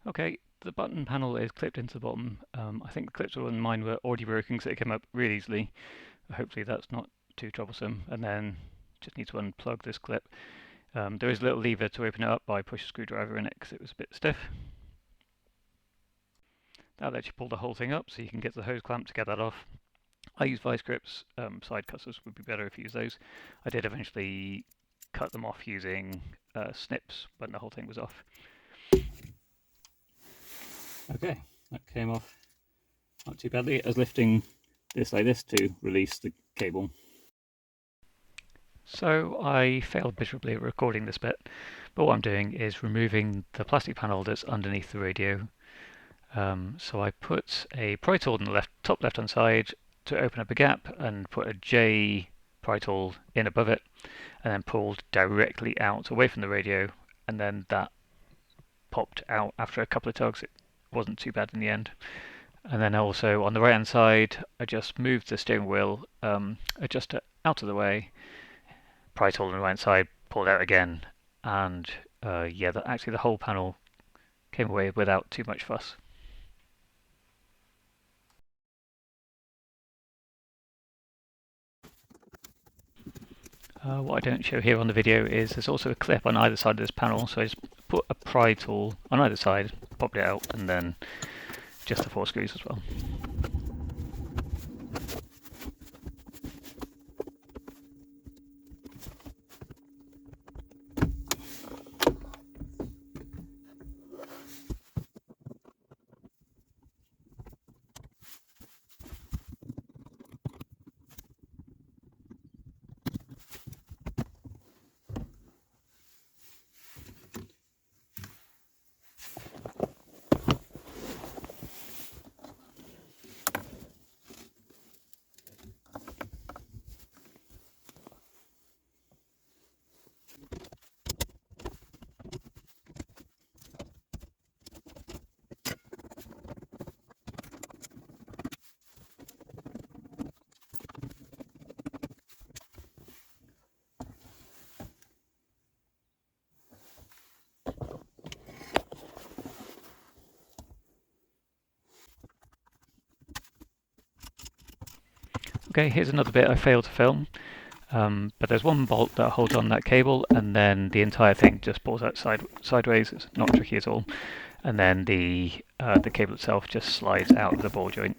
Okay, the button panel is clipped into the bottom. I think the clips on mine were already broken, so it came up really easily. Hopefully that's not too troublesome. And then just need to unplug this clip. There is a little lever to open it up, but I pushed a screwdriver in it because it was a bit stiff. That lets you pull the whole thing up, so you can get the hose clamp to get that off. I use vice grips. Side cutters would be better if you use those. I did eventually cut them off using snips, but the whole thing was off. Okay, that came off not too badly. I was lifting this like this to release the cable. So I failed miserably at recording this bit, but what I'm doing is removing the plastic panel that's underneath the radio. So I put a pry tool on the top left hand side to open up a gap and put a J pry tool in above it, and then pulled directly out away from the radio, and then that popped out after a couple of tugs. It wasn't too bad in the end. And then also on the right hand side, I just moved the steering wheel, adjust it out of the way, pry tool on the right hand side, pulled out again, and yeah, actually the whole panel came away without too much fuss. What I don't show here on the video is there's also a clip on either side of this panel, so I just put a pry tool on either side, popped it out, and then just the 4 screws as well. Okay, here's another bit I failed to film, but there's one bolt that holds on that cable, and then the entire thing just pulls out sideways. It's not tricky at all, and then the cable itself just slides out of the ball joint.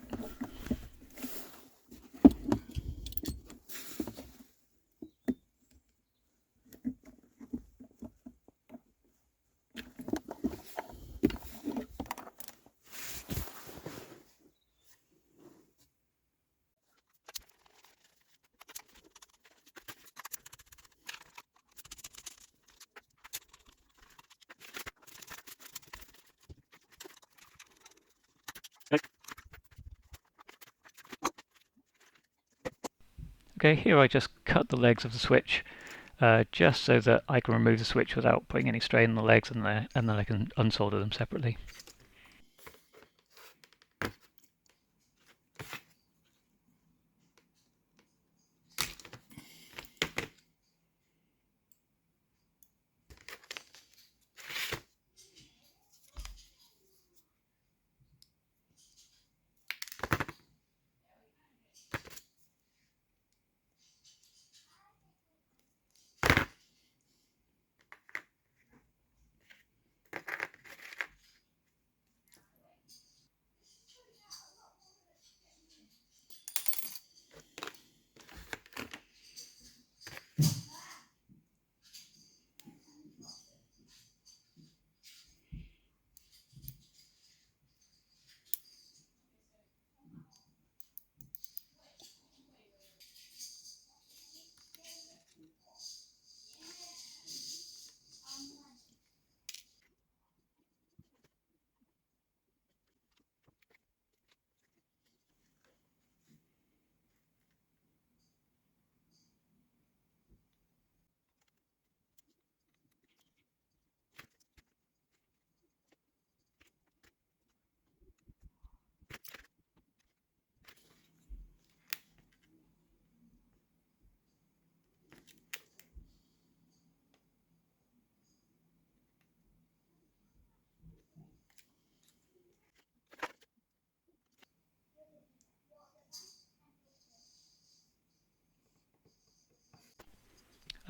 Okay, here I just cut the legs of the switch, just so that I can remove the switch without putting any strain on the legs, and then I can unsolder them separately.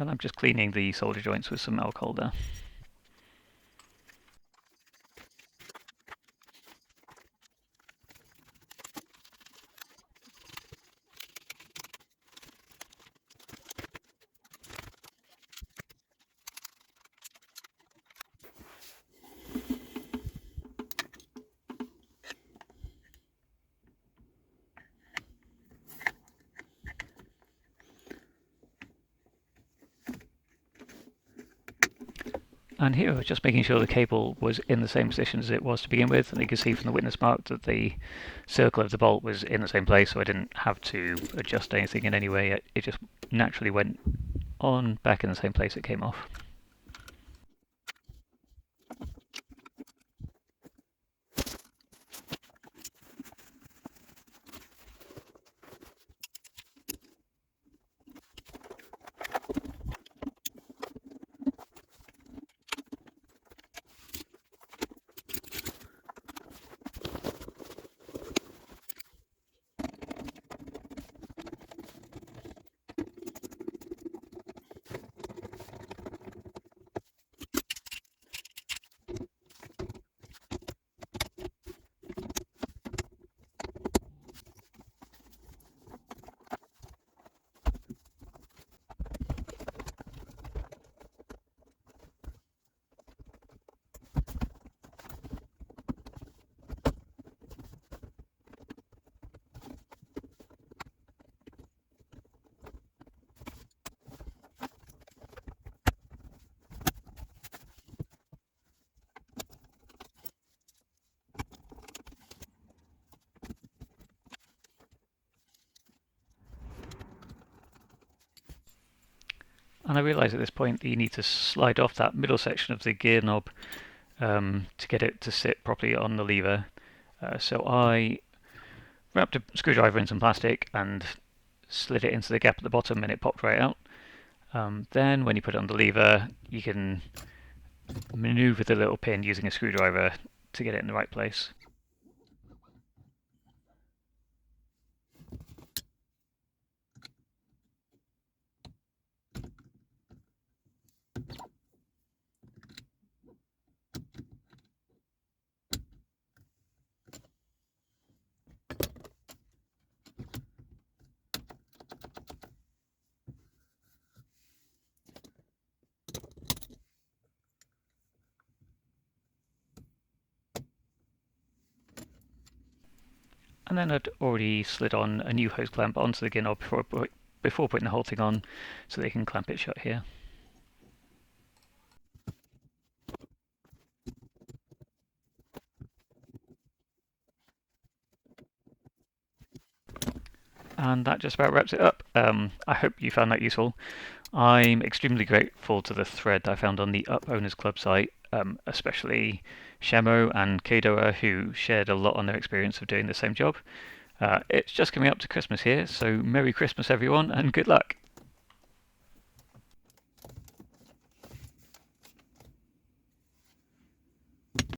And I'm just cleaning the solder joints with some alcohol there. And here I was just making sure the cable was in the same position as it was to begin with, and you can see from the witness mark that the circle of the bolt was in the same place, so I didn't have to adjust anything in any way. It just naturally went on back in the same place it came off. And I realise at this point that you need to slide off that middle section of the gear knob to get it to sit properly on the lever. So I wrapped a screwdriver in some plastic and slid it into the gap at the bottom, and it popped right out. Then when you put it on the lever, you can maneuver the little pin using a screwdriver to get it in the right place. And then I'd already slid on a new hose clamp onto the gear knob before putting the whole thing on, so they can clamp it shut here. And that just about wraps it up. I hope you found that useful. I'm extremely grateful to the thread I found on the Up Owners Club site, especially Shemo and Kadoa, who shared a lot on their experience of doing the same job. It's just coming up to Christmas here, so Merry Christmas everyone, and good luck!